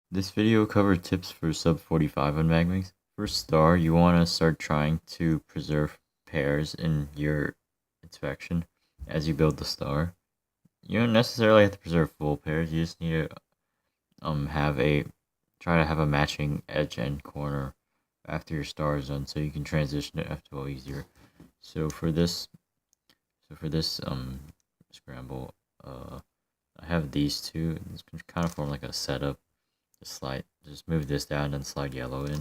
This video covered tips for sub 45 on Megaminx. For star, you want to start trying to preserve pairs in your inspection as you build the star. You don't necessarily have to preserve full pairs, you just need to try to have a matching edge and corner after your star is done so you can transition to F12 easier. So for this scramble, I have these two. It's kind of form like a setup. Just move this down and slide yellow in.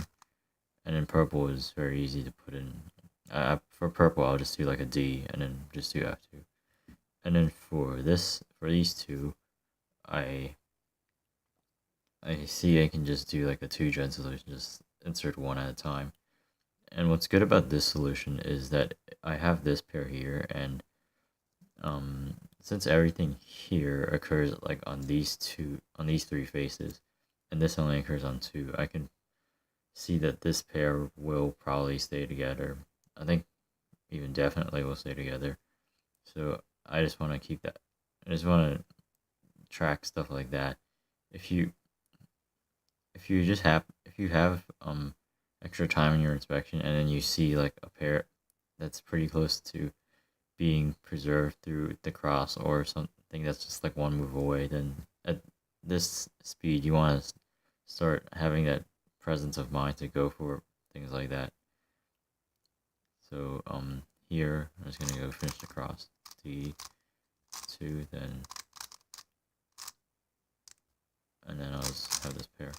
And then purple is very easy to put in. For purple, I'll just do like a D and then just do F2. And then for these two, I see I can just do like a 2-gen solution, just insert one at a time. And what's good about this solution is that I have this pair here, and since everything here occurs like on these three faces, and this only occurs on two, I can see that this pair will probably stay together. I think even definitely will stay together. So I just want to keep that. I just want to track stuff like that. If you have extra time in your inspection and then you see like a pair that's pretty close to being preserved through the cross or something that's just like one move away, then at this speed you want to start having that presence of mind to go for things like that. So here I'm just gonna go finish the cross. D2, then and then I'll just have this pair.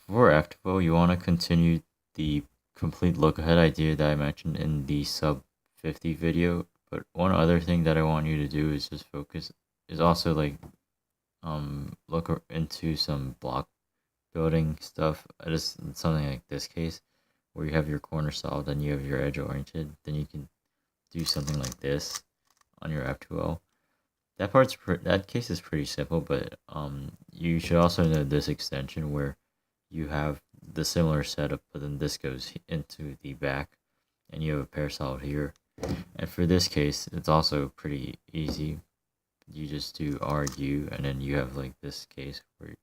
For F12, you want to continue the complete look ahead idea that I mentioned in the sub 50 video. But one other thing that I want you to do is just focus, is also like look into some block building stuff. Just something like this case where you have your corner solved and you have your edge oriented, then you can do something like this on your F2L. That case is pretty simple, but you should also know this extension where you have the similar setup, but then this goes into the back and you have a pair solved here. And for this case, it's also pretty easy. You just do RU and then you have like this case where you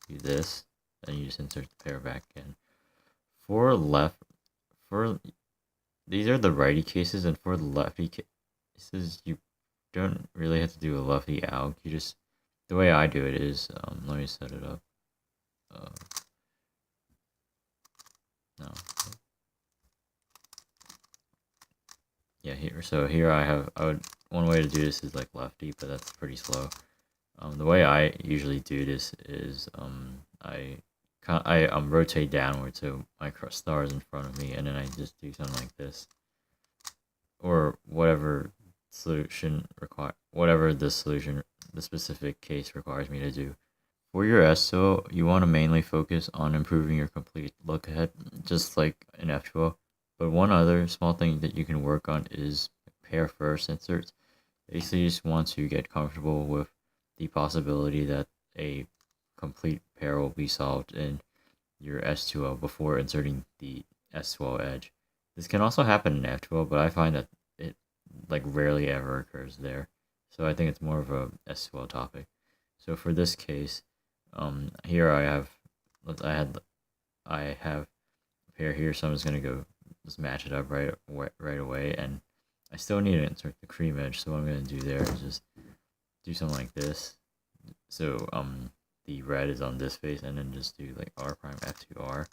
do this, and you just insert the pair back in. These are the righty cases, and for the lefty cases, you don't really have to do a lefty out. You just, the way I do it is, let me set it up. No. Yeah, here one way to do this is like lefty, but that's pretty slow. The way I usually do this is I rotate downward so my star is in front of me, and then I just do something like this, or whatever the specific case requires me to do. For your SO, you want to mainly focus on improving your complete look ahead, just like in F12. But one other small thing that you can work on is pair first inserts. Basically, you just want to get comfortable with the possibility that a complete pair will be solved in your S2L before inserting the S12 edge. This can also happen in F12, but I find that it like rarely ever occurs there. So I think it's more of a S12 topic. So for this case, here I have a pair here, so I'm just gonna go just match it up right away, and I still need to insert the cream edge. So what I'm gonna do there is just do something like this. So the red is on this face, and then just do like R prime F2R.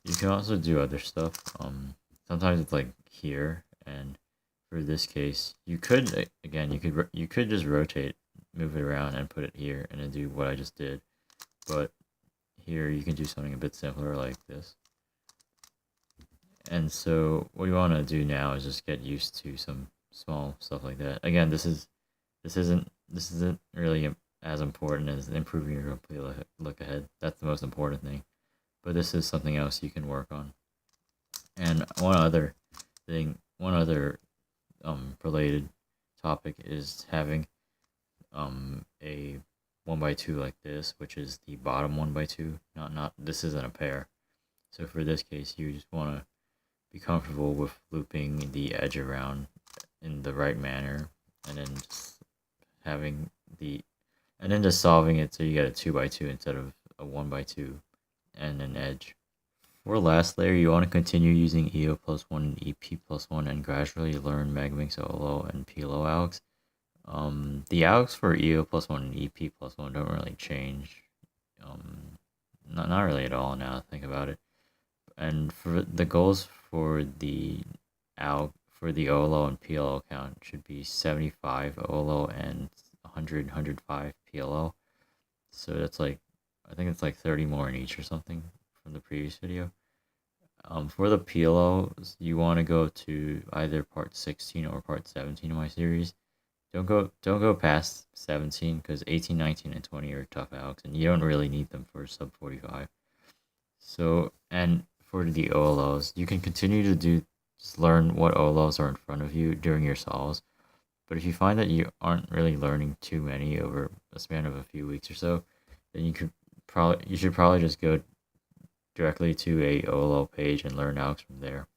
You can also do other stuff. Sometimes it's like here, and for this case, you could just rotate, move it around, and put it here, and then do what I just did. But here you can do something a bit simpler like this. And so what you want to do now is just get used to some small stuff like that. Again, this isn't really as important as improving your complete look ahead. That's the most important thing. But this is something else you can work on. And one other related topic is having a 1x2 like this, which is the bottom 1x2. Not this isn't a pair. So for this case, you just want to be comfortable with looping the edge around in the right manner, and then just having and then just solving it so you get a 2x2 instead of a 1x2 and an edge. For last layer, you want to continue using EO plus 1 and EP plus 1 and gradually learn Megaminx OLO and PLO algs. The algs for EO plus 1 and EP plus 1 don't really change. Not really at all now that I think about it. And for the goals for the OLO and PLO count should be 75 OLO and 105 PLO. So that's like, I think it's like 30 more in each or something from the previous video. For the PLOs, you want to go to either part 16 or part 17 of my series. Don't go past 17 because 18, 19, and 20 are tough algs, and you don't really need them for sub 45. So, and for the OLOs, you can continue to just learn what OLOs are in front of you during your solves. But if you find that you aren't really learning too many over a span of a few weeks or so, then you should probably just go directly to a OLO page and learn algs from there.